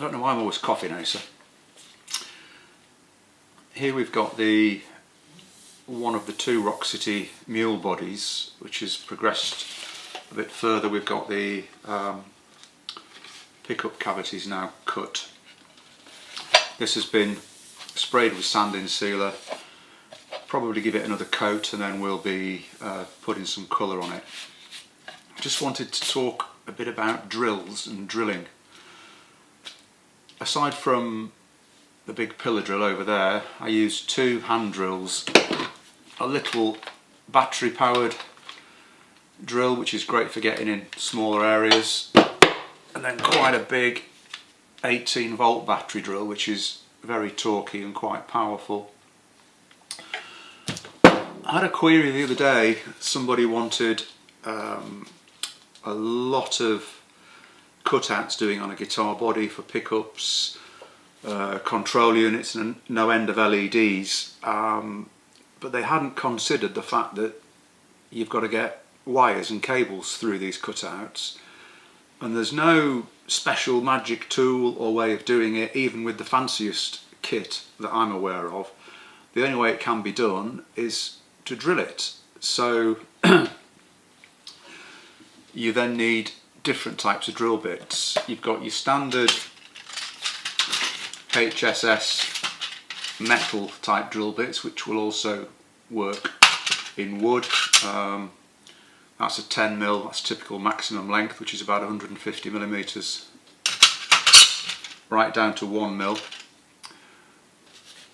don't know why I'm always coughing, Asa. Here we've got one of the two Rock City Mule bodies, which has progressed a bit further. We've got the pickup cavities now cut. This has been sprayed with sanding sealer. Probably give it another coat and then we'll be putting some colour on it. Just wanted to talk a bit about drills and drilling. Aside from the big pillar drill over there, I use two hand drills, a little battery powered drill which is great for getting in smaller areas, and then quite a big 18-volt battery drill which is very torquey and quite powerful. I had a query the other day. Somebody wanted a lot of cutouts doing on a guitar body for pickups, control units and no end of LEDs, but they hadn't considered the fact that you've got to get wires and cables through these cutouts, and there's no special magic tool or way of doing it, even with the fanciest kit that I'm aware of. The only way it can be done is to drill it. So you then need different types of drill bits. You've got your standard HSS metal type drill bits, which will also work in wood. That's a 10mm, that's typical maximum length, which is about 150mm, right down to 1mm.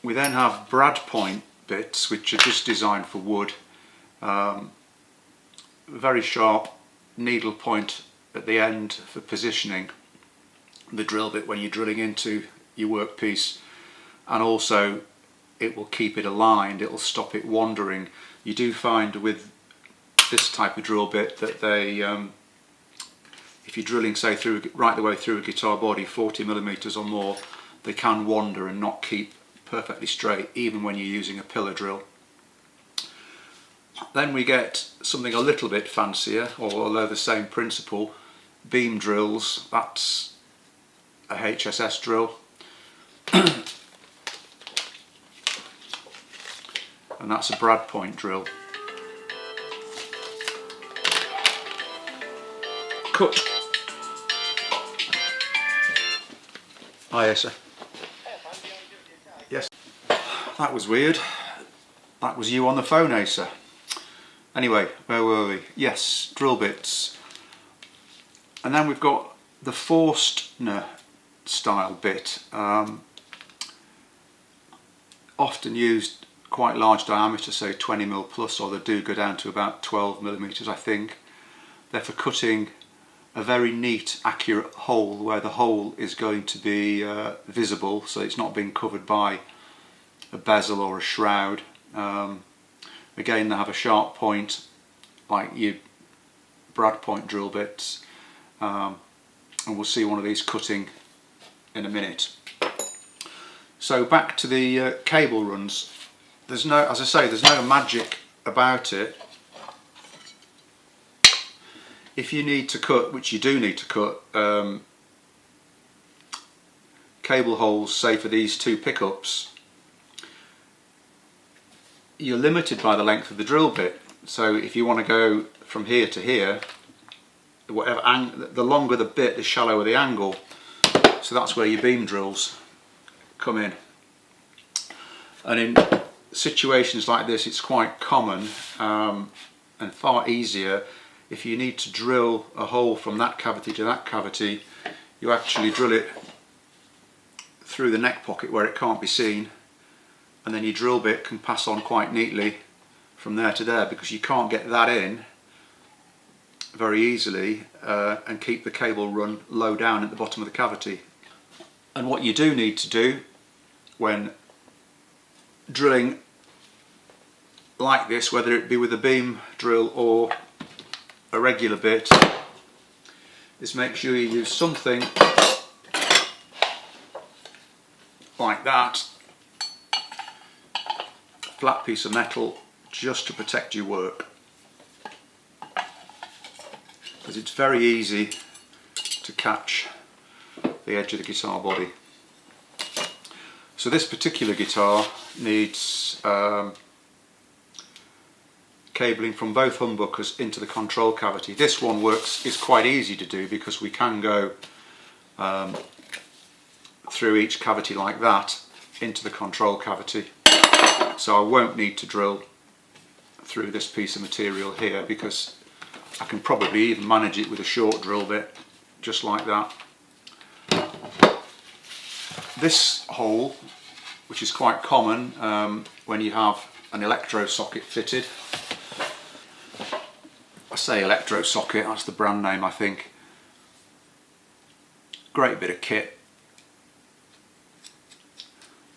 We then have brad point bits, which are just designed for wood. Very sharp needle point at the end for positioning the drill bit when you're drilling into your workpiece, and also it will keep it aligned, it will stop it wandering. You do find with this type of drill bit that they, if you're drilling say right the way through a guitar body 40mm or more, they can wander and not keep perfectly straight even when you're using a pillar drill. Then we get something a little bit fancier, although the same principle, beam drills. That's a HSS drill and that's a brad point drill. Cut. Hi Asa. Yes. That was weird. That was you on the phone, Asa. Anyway, where were we? Yes, drill bits. And then we've got the Forstner style bit. Often used quite large diameter, say 20mm plus, or they do go down to about 12mm I think. They're for cutting a very neat, accurate hole where the hole is going to be visible, so it's not being covered by a bezel or a shroud. Again, they have a sharp point like your brad point drill bits, and we'll see one of these cutting in a minute. So back to the cable runs. There's no, as I say, there's no magic about it. If you need to cut, which you do need to cut, cable holes, say for these two pickups, you're limited by the length of the drill bit. So if you want to go from here to here, whatever the longer the bit, the shallower the angle. So that's where your beam drills come in. And in situations like this, it's quite common and far easier. If you need to drill a hole from that cavity to that cavity, you actually drill it through the neck pocket where it can't be seen, and then your drill bit can pass on quite neatly from there to there, because you can't get that in very easily and keep the cable run low down at the bottom of the cavity. And what you do need to do when drilling like this, whether it be with a beam drill or a regular bit, is make sure you use something like that, a flat piece of metal, just to protect your work, because it's very easy to catch the edge of the guitar body. So this particular guitar needs cabling from both humbuckers into the control cavity. This one is quite easy to do because we can go through each cavity like that into the control cavity. So I won't need to drill through this piece of material here, because I can probably even manage it with a short drill bit, just like that. This hole, which is quite common when you have an electro socket fitted. I say electro socket, that's the brand name I think. Great bit of kit.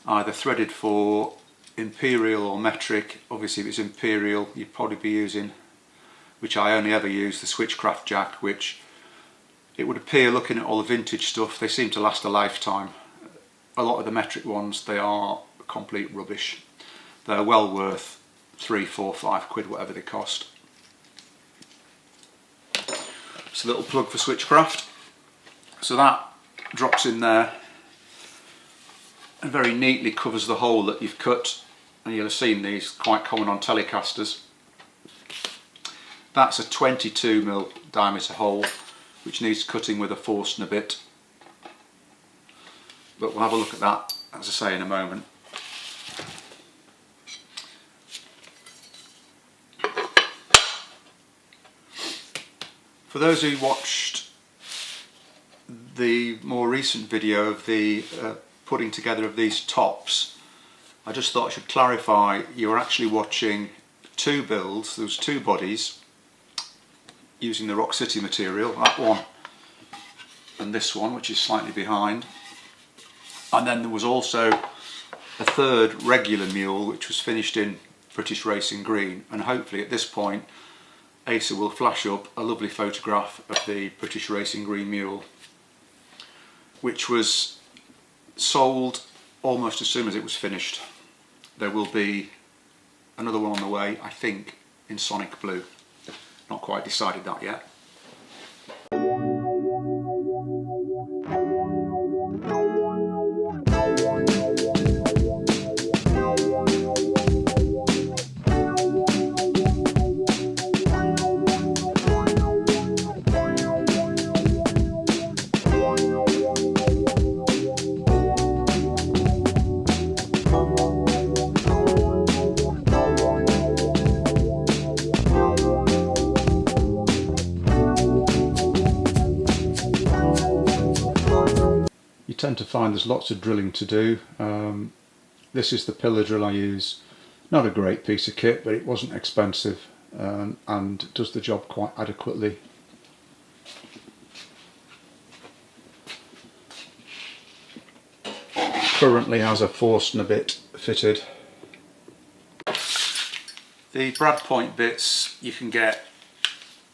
Either threaded for imperial or metric. Obviously if it's imperial you'd probably be using, which I only ever use, the switchcraft jack, which it would appear, looking at all the vintage stuff, they seem to last a lifetime. A lot of the metric ones, they are complete rubbish. They're well worth 3, 4, 5 quid, whatever they cost. It's a little plug for switchcraft. So that drops in there and very neatly covers the hole that you've cut, and you'll have seen these quite common on Telecasters. That's a 22mm diameter hole which needs cutting with a Forstner bit, but we'll have a look at that, as I say, in a moment. For those who watched the more recent video of the putting together of these tops, I just thought I should clarify, you were actually watching two builds. There was two bodies using the Rock City material, that one and this one, which is slightly behind, and then there was also a third regular mule which was finished in British Racing Green, and hopefully at this point Asa will flash up a lovely photograph of the British Racing Green mule, which was sold almost as soon as it was finished. There will be another one on the way, I think, in Sonic Blue. Not quite decided that yet. You tend to find there's lots of drilling to do. This is the pillar drill I use. Not a great piece of kit, but it wasn't expensive and does the job quite adequately. Currently has a Forstner bit fitted. The brad point bits you can get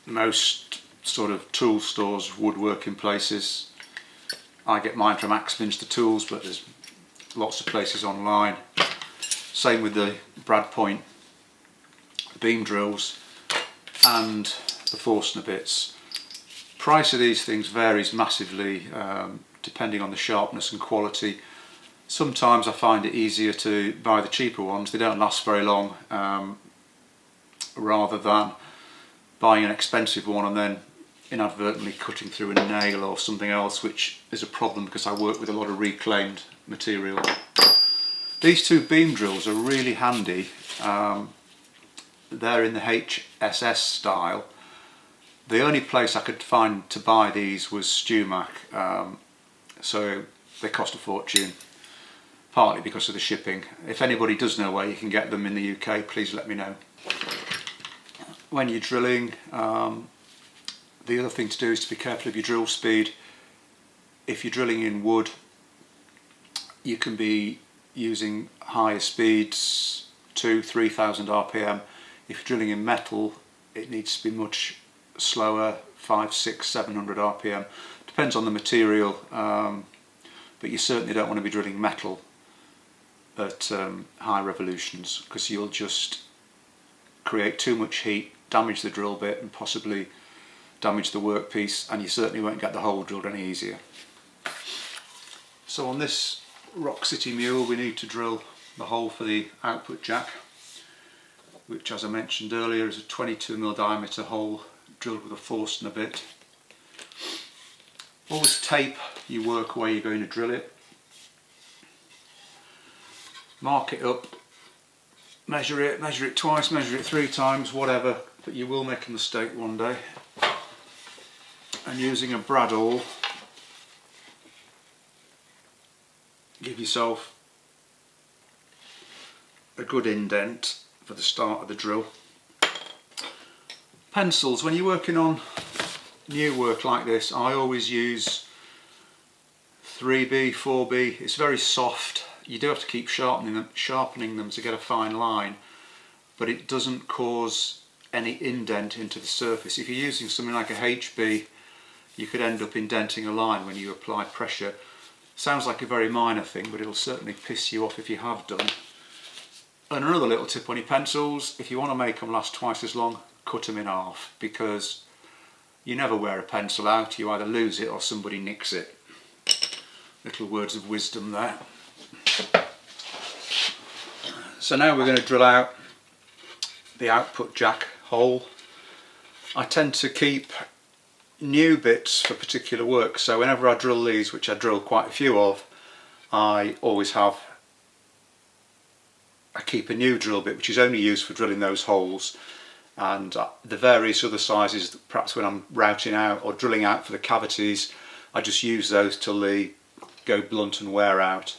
most sort of tool stores, woodworking places. I get mine from Axminster Tools, but there's lots of places online. Same with the brad point beam drills and the Forstner bits. Price of these things varies massively depending on the sharpness and quality. Sometimes I find it easier to buy the cheaper ones. They don't last very long, rather than buying an expensive one and then inadvertently cutting through a nail or something else, which is a problem because I work with a lot of reclaimed material. These two beam drills are really handy. They're in the HSS style. The only place I could find to buy these was Stumac, so they cost a fortune, partly because of the shipping. If anybody does know where you can get them in the UK, please let me know. When you're drilling, the other thing to do is to be careful of your drill speed. If you're drilling in wood, you can be using higher speeds, 2,000–3,000 RPM. If you're drilling in metal, it needs to be much slower, 500–700 RPM. Depends on the material, but you certainly don't want to be drilling metal at high revolutions, because you'll just create too much heat, damage the drill bit and possibly damage the workpiece, and you certainly won't get the hole drilled any easier. So on this Rock City Mule we need to drill the hole for the output jack, which as I mentioned earlier is a 22mm diameter hole drilled with a Forstner bit. Always tape your work where you're going to drill it. Mark it up, measure it twice, measure it 3 times, whatever, but you will make a mistake one day. And using a brad awl, give yourself a good indent for the start of the drill. Pencils, when you're working on new work like this, I always use 3B, 4B. It's very soft. You do have to keep sharpening them to get a fine line, but it doesn't cause any indent into the surface. If you're using something like a HB, you could end up indenting a line when you apply pressure. Sounds like a very minor thing, but it'll certainly piss you off if you have done. And another little tip on your pencils, if you want to make them last twice as long, cut them in half, because you never wear a pencil out, you either lose it or somebody nicks it. Little words of wisdom there. So now we're going to drill out the output jack hole. I tend to keep new bits for particular work, so whenever I drill these, which I drill quite a few of, I keep a new drill bit which is only used for drilling those holes, and the various other sizes, perhaps when I'm routing out or drilling out for the cavities, I just use those till they go blunt and wear out.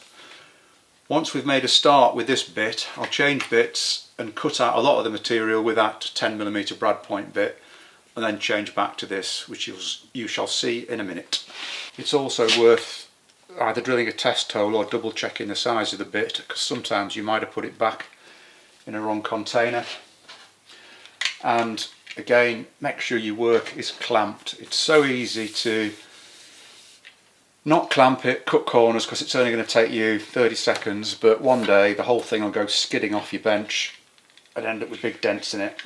Once we've made a start with this bit, I'll change bits and cut out a lot of the material with that 10mm brad point bit, and then change back to this, which you shall see in a minute. It's also worth either drilling a test hole or double checking the size of the bit, because sometimes you might have put it back in a wrong container. And again, make sure your work is clamped. It's so easy to not clamp it, cut corners, because it's only going to take you 30 seconds, but one day the whole thing will go skidding off your bench and end up with big dents in it.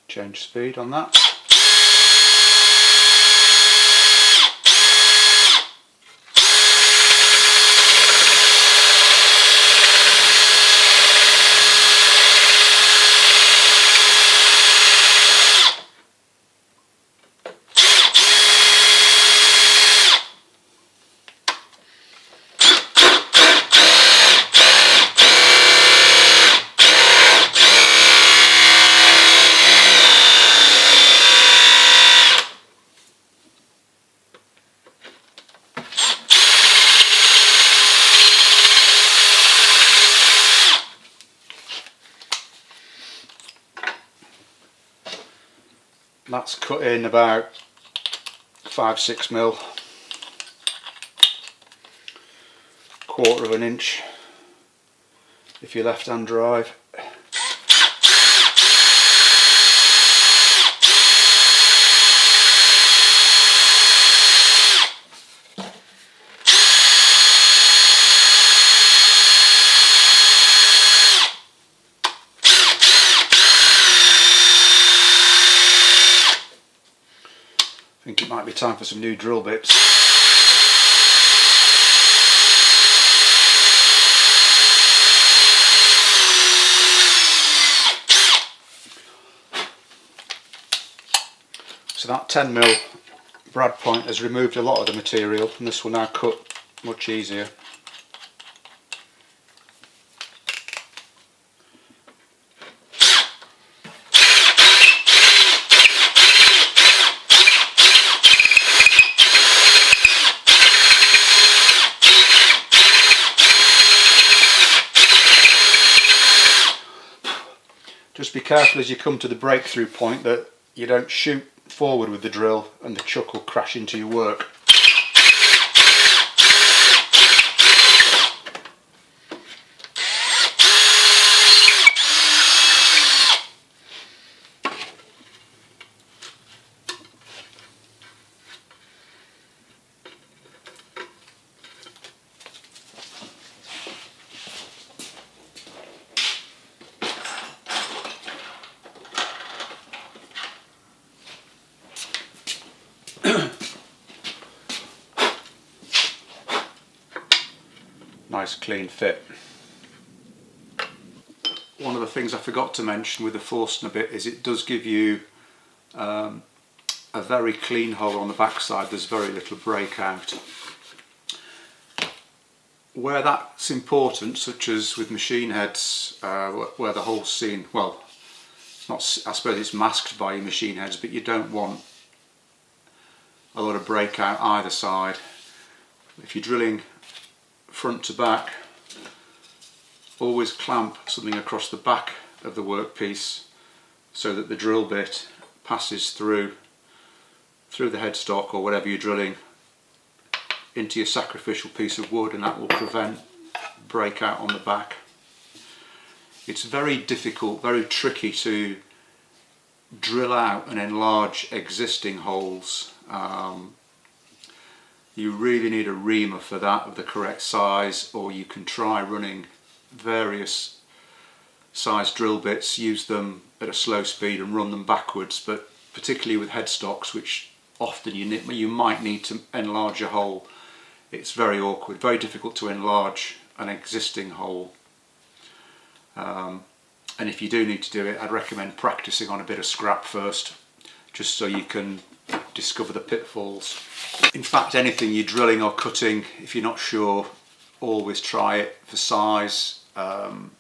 Change speed on that. That's cut in about 5-6mm, quarter of an inch if you're left hand drive. I think it might be time for some new drill bits. So that 10mm brad point has removed a lot of the material, and this will now cut much easier. Just be careful as you come to the breakthrough point that you don't shoot forward with the drill and the chuck will crash into your work. nice clean fit. One of the things I forgot to mention with the Forstner bit is it does give you a very clean hole on the backside. There's very little breakout. Where that's important, such as with machine heads, where the hole's seen, well, not, I suppose it's masked by your machine heads, but you don't want a lot of breakout either side. If you're drilling front to back, always clamp something across the back of the workpiece so that the drill bit passes through the headstock or whatever you're drilling into your sacrificial piece of wood, and that will prevent breakout on the back. It's very difficult, very tricky to drill out and enlarge existing holes. You really need a reamer for that of the correct size, or you can try running various size drill bits, use them at a slow speed and run them backwards, but particularly with headstocks, which often you might need to enlarge a hole, it's very awkward, very difficult to enlarge an existing hole. And if you do need to do it, I'd recommend practicing on a bit of scrap first, just so you can discover the pitfalls. In fact, anything you're drilling or cutting, if you're not sure, always try it for size and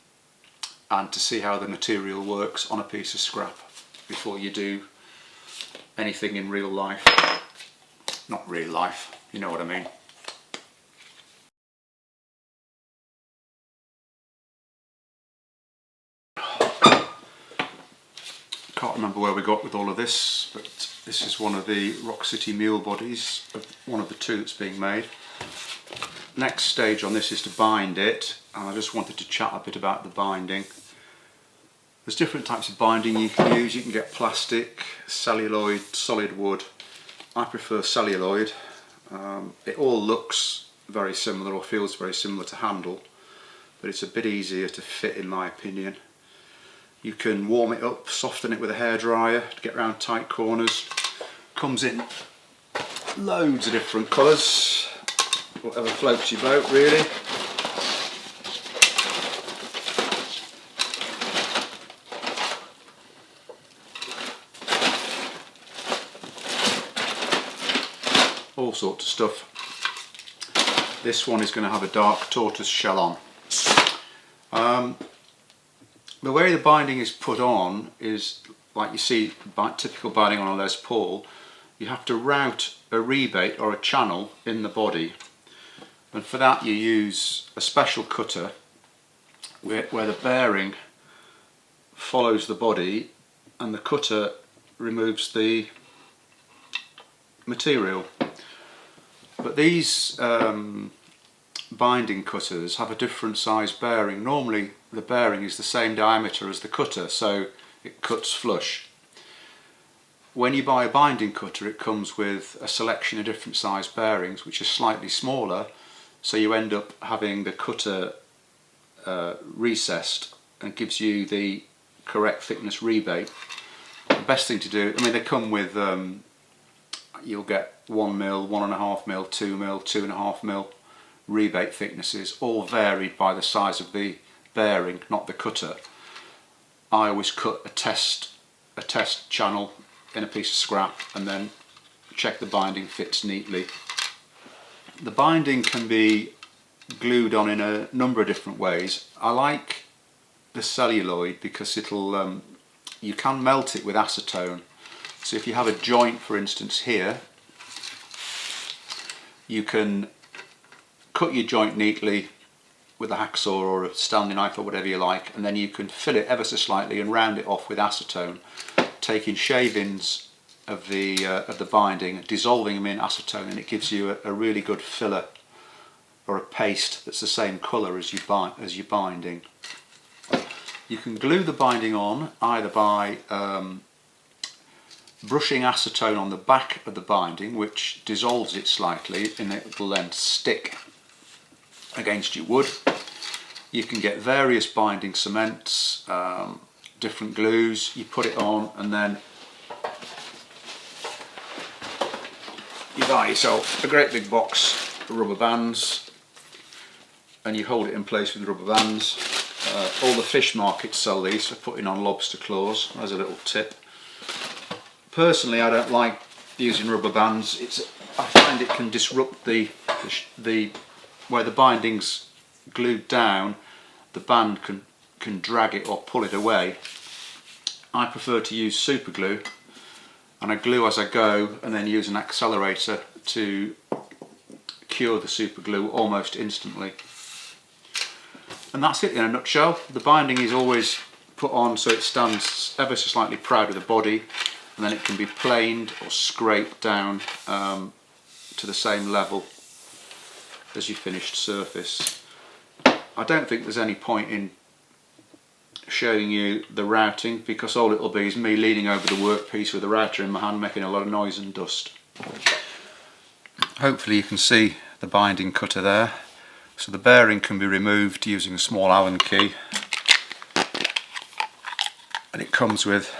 to see how the material works on a piece of scrap before you do anything in real life. Not real life, you know what I mean. Can't remember where we got with all of this, but this is one of the Rock City Mule bodies, one of the two that's being made. Next stage on this is to bind it, and I just wanted to chat a bit about the binding. There's different types of binding you can use. You can get plastic, celluloid, solid wood. I prefer celluloid. It all looks very similar or feels very similar to handle, but it's a bit easier to fit in my opinion. You can warm it up, soften it with a hairdryer to get around tight corners. Comes in loads of different colours, whatever floats your boat really. All sorts of stuff. This one is going to have a dark tortoise shell on. The way the binding is put on is like you see typical binding on a Les Paul. You have to route a rebate or a channel in the body, and for that you use a special cutter where the bearing follows the body and the cutter removes the material. But these binding cutters have a different size bearing. Normally the bearing is the same diameter as the cutter, so it cuts flush. When you buy a binding cutter, it comes with a selection of different size bearings which are slightly smaller, so you end up having the cutter recessed and gives you the correct thickness rebate. The best thing to do, I mean, they come with you'll get 1mm, 1.5mm, 2mm, 2.5mm rebate thicknesses, all varied by the size of the bearing, not the cutter. I always cut a test channel in a piece of scrap and then check the binding fits neatly. The binding can be glued on in a number of different ways. I like the celluloid because it'll you can melt it with acetone. So if you have a joint, for instance here, you can cut your joint neatly with a hacksaw or a Stanley knife or whatever you like, and then you can fill it ever so slightly and round it off with acetone, taking shavings of the binding, dissolving them in acetone, and it gives you a really good filler or a paste that's the same colour as your binding. You can glue the binding on either by brushing acetone on the back of the binding, which dissolves it slightly and it will then stick against your wood. You can get various binding cements, different glues. You put it on and then you buy yourself a great big box of rubber bands, and you hold it in place with rubber bands. All the fish markets sell these for putting on lobster claws, as a little tip. Personally, I don't like using rubber bands. I find it can disrupt the where the binding's glued down, the band can drag it or pull it away. I prefer to use super glue, and I glue as I go and then use an accelerator to cure the super glue almost instantly. And that's it in a nutshell. The binding is always put on so it stands ever so slightly proud of the body, and then it can be planed or scraped down to the same level as your finished surface. I don't think there's any point in showing you the routing, because all it'll be is me leaning over the workpiece with the router in my hand making a lot of noise and dust. Hopefully you can see the binding cutter there. So the bearing can be removed using a small Allen key, and it comes with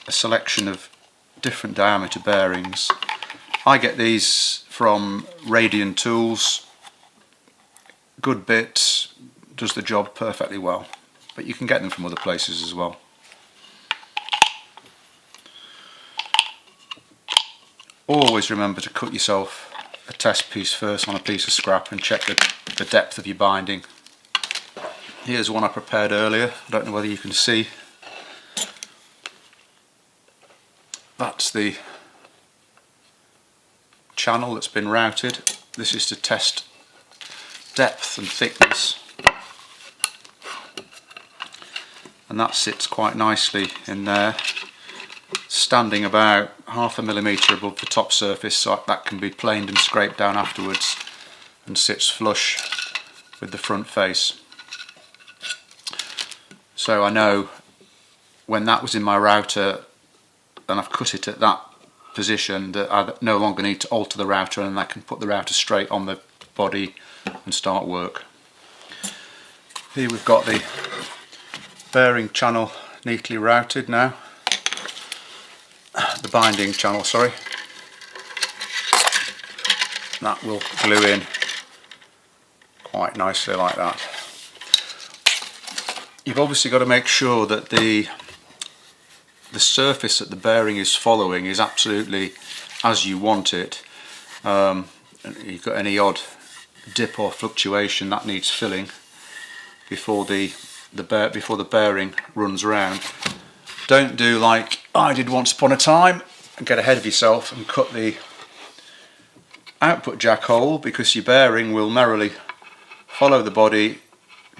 a selection of different diameter bearings. I get these from Radian Tools. Good bit, does the job perfectly well, but you can get them from other places as well. Always remember to cut yourself a test piece first on a piece of scrap and check the depth of your binding. Here's one I prepared earlier. I don't know whether you can see. That's the channel that's been routed. This is to test depth and thickness, and that sits quite nicely in there, standing about 1/2 millimetre above the top surface, so that can be planed and scraped down afterwards, and sits flush with the front face. So I know when that was in my router and I've cut it at that position that I no longer need to alter the router, and I can put the router straight on the body and start work. Here we've got the bearing channel neatly routed now. The binding channel, sorry. That will glue in quite nicely like that. You've obviously got to make sure that the surface that the bearing is following is absolutely as you want it. You've got any odd dip or fluctuation that needs filling before the bearing runs round. Don't do like I did once upon a time and get ahead of yourself and cut the output jack hole, because your bearing will merrily follow the body,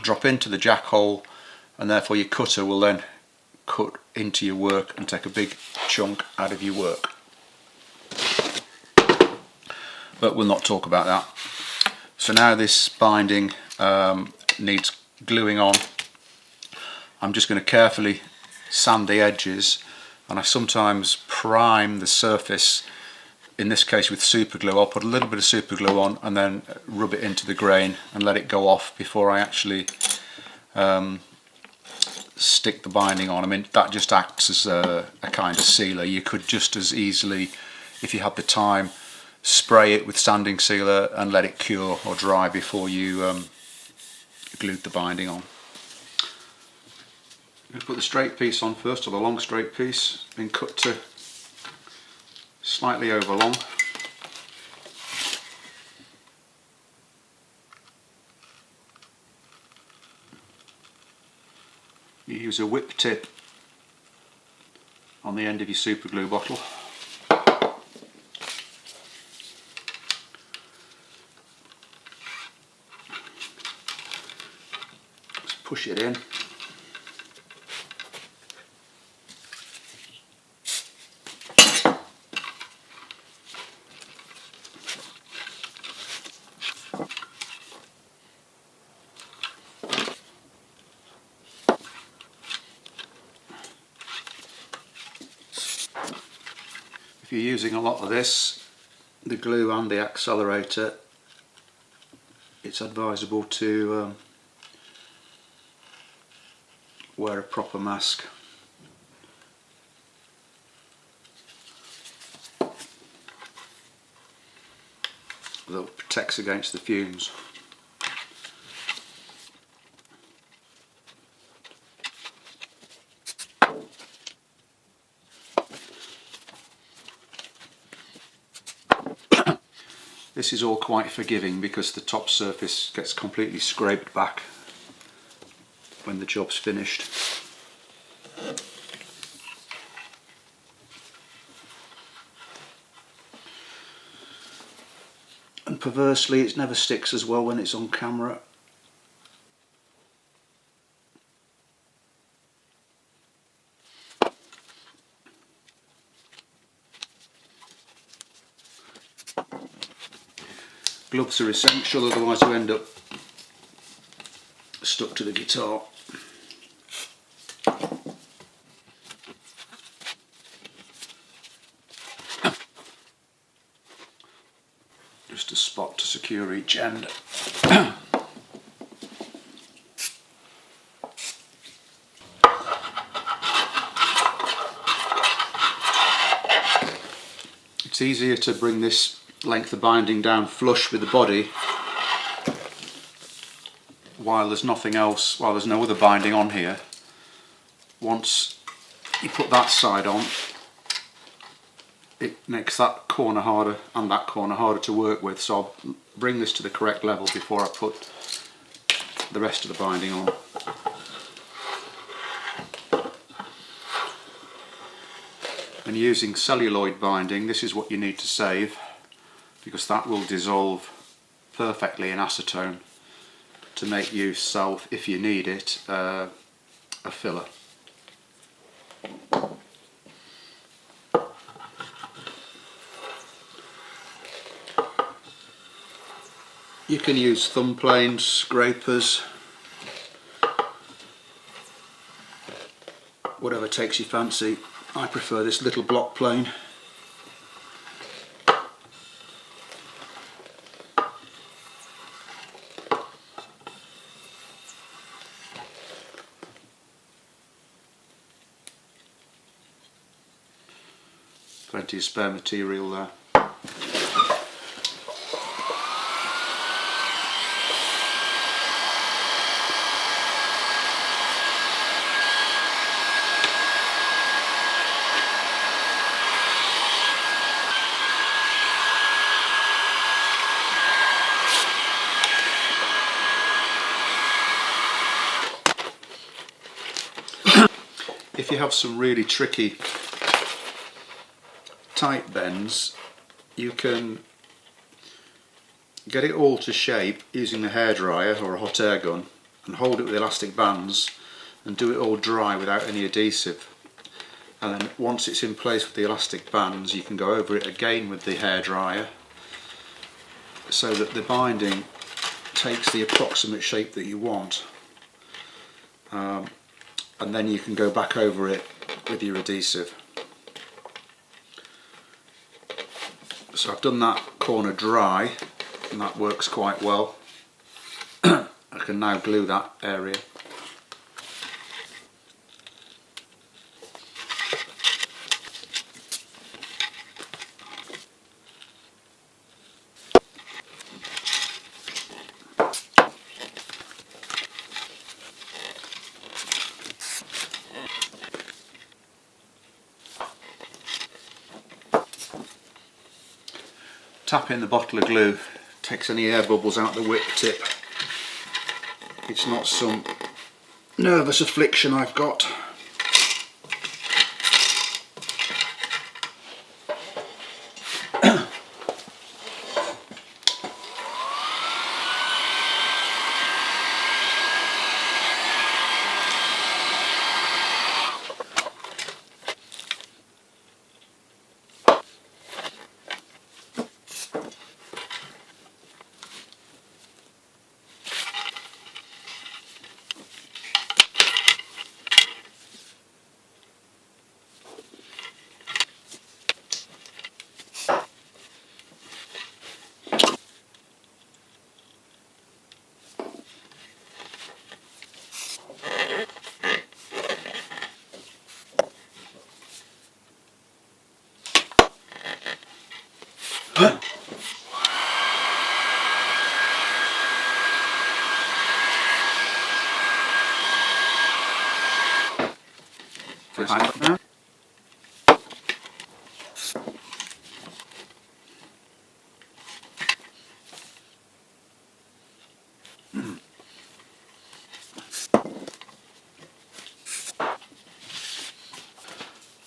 drop into the jack hole, and therefore your cutter will then cut into your work and take a big chunk out of your work. But we'll not talk about that. So now this binding needs gluing on. I'm just going to carefully sand the edges, and I sometimes prime the surface, in this case with super glue. I'll put a little bit of super glue on and then rub it into the grain and let it go off before I actually stick the binding on. I mean, that just acts as a kind of sealer. You could just as easily, if you had the time, spray it with sanding sealer and let it cure or dry before you glued the binding on. I'm going to put the straight piece on first, or the long straight piece, been cut to slightly over long. You use a whip tip on the end of your super glue bottle. Just push it in. If you're using a lot of this, the glue and the accelerator, it's advisable to wear a proper mask. That protects against the fumes. This is all quite forgiving because the top surface gets completely scraped back when the job's finished. And perversely, it never sticks as well when it's on camera. Gloves are essential, otherwise you end up stuck to the guitar. Just a spot to secure each end. It's easier to bring this length of binding down flush with the body while there's nothing else, while there's no other binding on here. Once you put that side on, it makes that corner harder and that corner harder to work with, so I'll bring this to the correct level before I put the rest of the binding on. And using celluloid binding, this is what you need to save, because that will dissolve perfectly in acetone to make yourself, if you need it, a filler. You can use thumb planes, scrapers, whatever takes your fancy. I prefer this little block plane. Plenty of spare material there. If you have some really tricky tight bends, you can get it all to shape using a hairdryer or a hot air gun and hold it with elastic bands and do it all dry without any adhesive. And then once it's in place with the elastic bands, you can go over it again with the hairdryer so that the binding takes the approximate shape that you want. And then you can go back over it with your adhesive. So I've done that corner dry and that works quite well. I can now glue that area. Tapping the bottle of glue takes any air bubbles out the wick tip. It's not some nervous affliction I've got.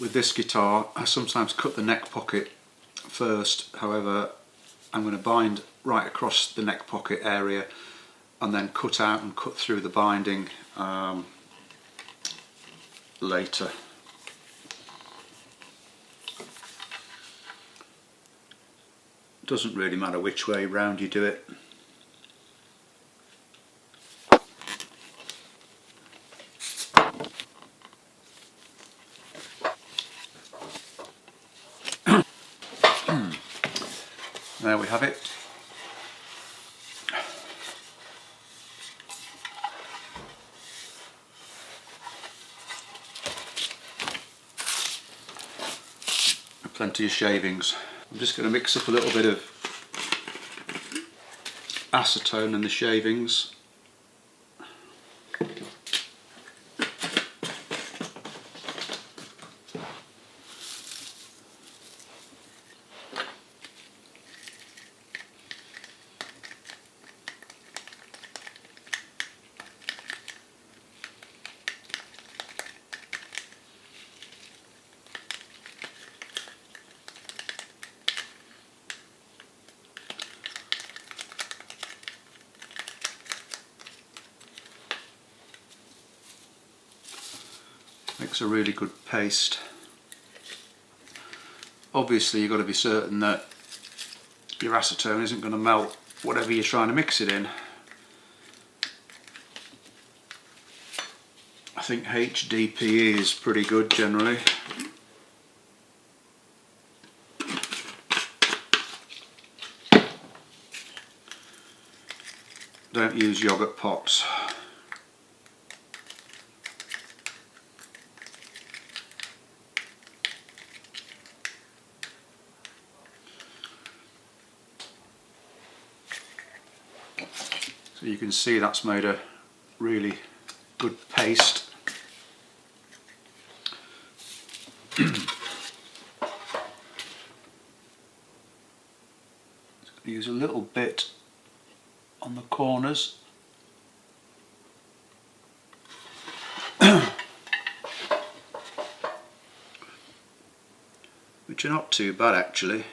with this guitar I sometimes cut the neck pocket first, however I'm going to bind right across the neck pocket area and then cut out and cut through the binding later. Doesn't really matter which way round you do it. There we have it. Plenty of shavings. I'm just going to mix up a little bit of acetone in the shavings. Makes a really good paste. Obviously you've got to be certain that your acetone isn't going to melt whatever you're trying to mix it in. I think HDPE is pretty good generally. Don't use yogurt pots. So you can see that's made a really good paste. Use a little bit on the corners. Which are not too bad actually.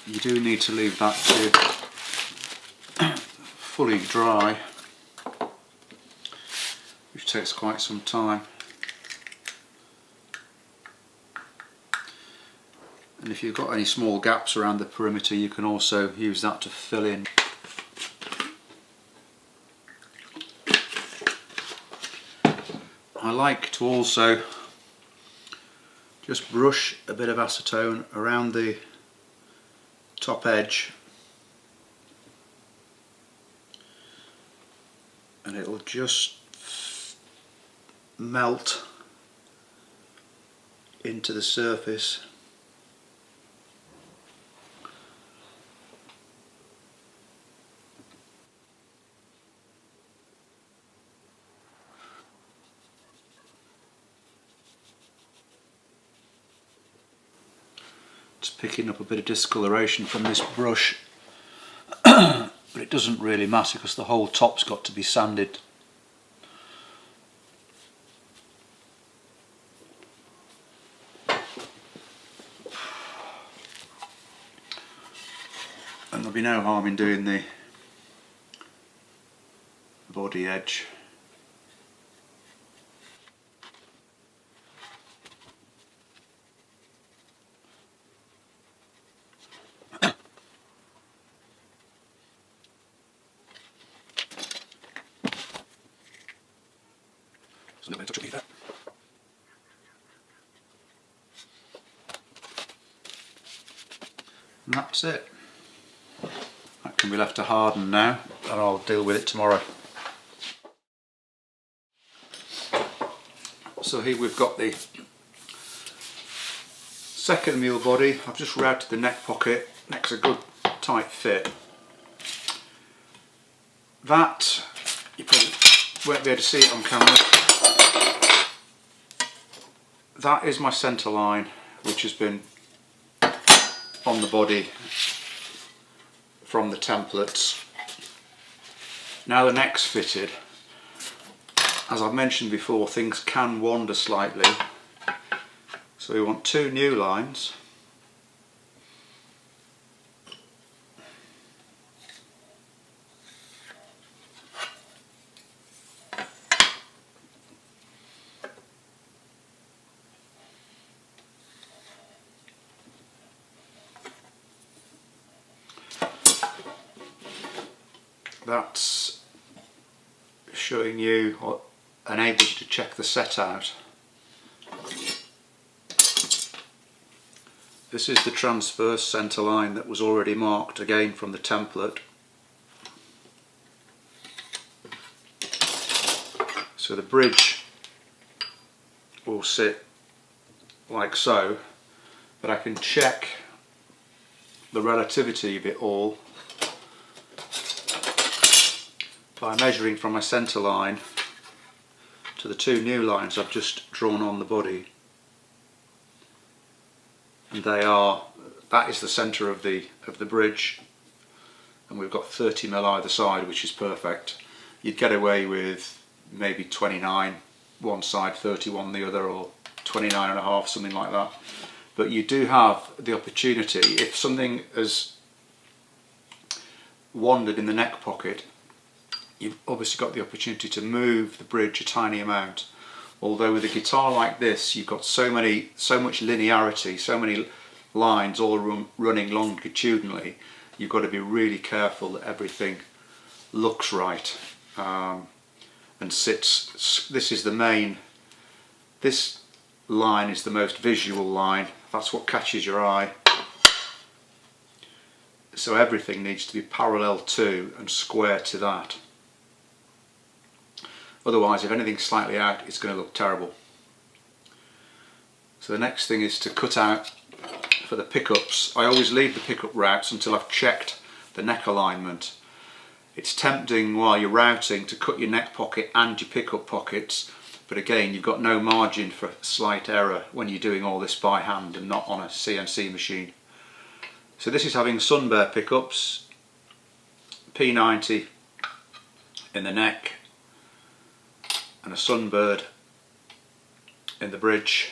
You do need to leave that to fully dry, which takes quite some time. And if you've got any small gaps around the perimeter, you can also use that to fill in. I like to also just brush a bit of acetone around the top edge, and it'll just melt into the surface. Picking up a bit of discoloration from this brush, but it doesn't really matter because the whole top's got to be sanded. And there'll be no harm in doing the body edge. A little bit of touch of ether. And that's it. That can be left to harden now, and I'll deal with it tomorrow. So here we've got the second mule body. I've just routed the neck pocket, makes a good tight fit. That you won't be able to see it on camera. That is my centre line, which has been on the body from the templates. Now the neck's fitted. As I've mentioned before, things can wander slightly, so we want 2 new lines. That's showing you or enables you to check the set out. This is the transverse centre line that was already marked again from the template. So the bridge will sit like so, but I can check the relativity of it all by measuring from my centre line to the 2 new lines I've just drawn on the body, and that is the centre of the bridge, and we've got 30mm either side, which is perfect. You'd get away with maybe 29 one side, 31 the other, or 29.5, something like that, but you do have the opportunity, if something has wandered in the neck pocket, you've obviously got the opportunity to move the bridge a tiny amount. Although with a guitar like this, you've got so much linearity, so many lines all running longitudinally, you've got to be really careful that everything looks right and sits. This line is the most visual line, that's what catches your eye. So everything needs to be parallel to and square to that. Otherwise, if anything's slightly out, it's going to look terrible. So the next thing is to cut out for the pickups. I always leave the pickup routes until I've checked the neck alignment. It's tempting while you're routing to cut your neck pocket and your pickup pockets, but again, you've got no margin for slight error when you're doing all this by hand and not on a CNC machine. So this is having Sun Bear pickups, P90 in the neck, and a Sunbird in the bridge.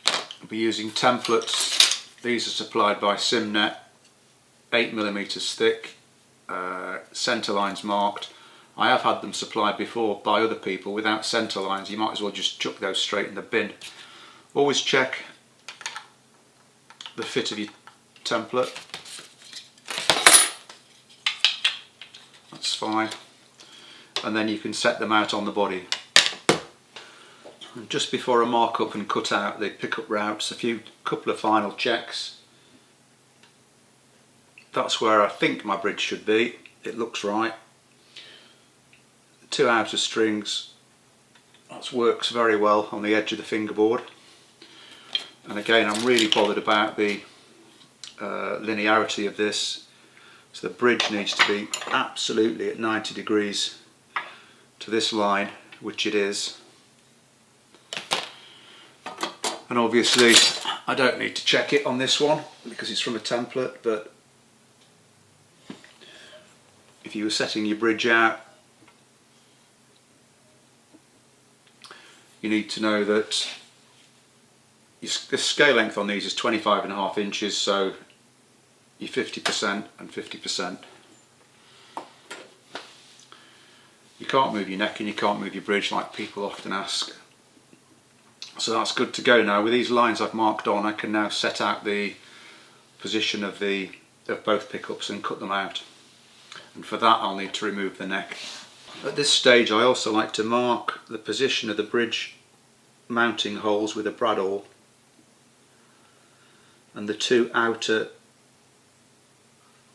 I'll be using templates. These are supplied by Simnet, 8mm thick, centre lines marked. I have had them supplied before by other people without centre lines. You might as well just chuck those straight in the bin. Always check the fit of your template. That's fine. And then you can set them out on the body. And just before I mark up and cut out the pickup routes, couple of final checks. That's where I think my bridge should be. It looks right. The 2 outer strings, that works very well on the edge of the fingerboard. And again, I'm really bothered about the linearity of this. So the bridge needs to be absolutely at 90 degrees to this line, which it is. And obviously I don't need to check it on this one because it's from a template, but if you were setting your bridge out, you need to know that the scale length on these is 25.5 inches, so you're 50% and 50%. You can't move your neck and you can't move your bridge like people often ask. So that's good to go now. With these lines I've marked on, I can now set out the position of both pickups and cut them out. And for that I'll need to remove the neck. At this stage I also like to mark the position of the bridge mounting holes with a brad awl and the 2 outer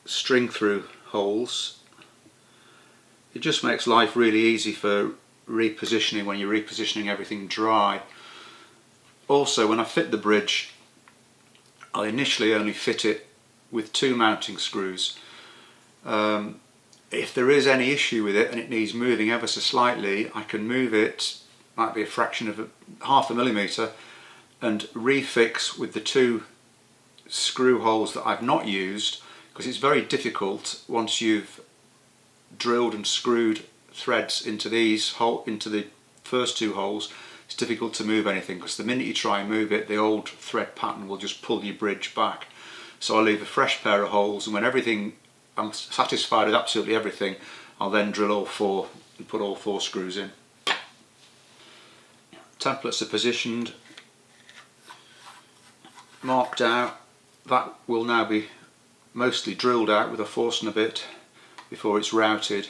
string through holes. It just makes life really easy for repositioning when you're repositioning everything dry. Also, when I fit the bridge, I'll initially only fit it with 2 mounting screws. if there is any issue with it and it needs moving ever so slightly, I can move it, might be a fraction of half a millimetre, and refix with the 2 screw holes that I've not used, because it's very difficult once you've drilled and screwed threads into into the first 2 holes. It's difficult to move anything, because the minute you try and move it, the old thread pattern will just pull your bridge back. So I'll leave a fresh pair of holes, and when I'm satisfied with absolutely everything, I'll then drill all 4 and put all 4 screws in. Templates are positioned, marked out. That will now be mostly drilled out with a Forstner bit before it's routed.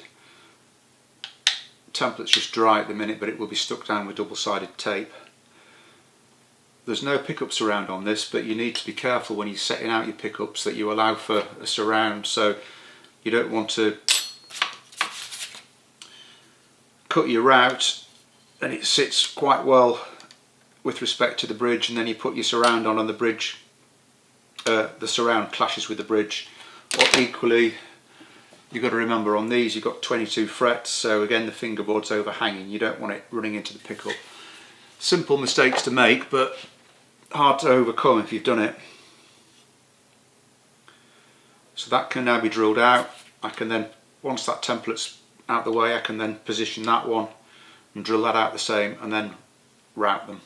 Template's just dry at the minute, but it will be stuck down with double-sided tape. There's no pickup surround on this, but you need to be careful when you're setting out your pickups that you allow for a surround, so you don't want to cut your route and it sits quite well with respect to the bridge, and then you put your surround on and the bridge, the surround clashes with the bridge. Or equally, you've got to remember on these you've got 22 frets, so again the fingerboard's overhanging, you don't want it running into the pickup. Simple mistakes to make, but hard to overcome if you've done it. So that can now be drilled out. I can then, once that template's out the way, I can then position that one and drill that out the same and then route them.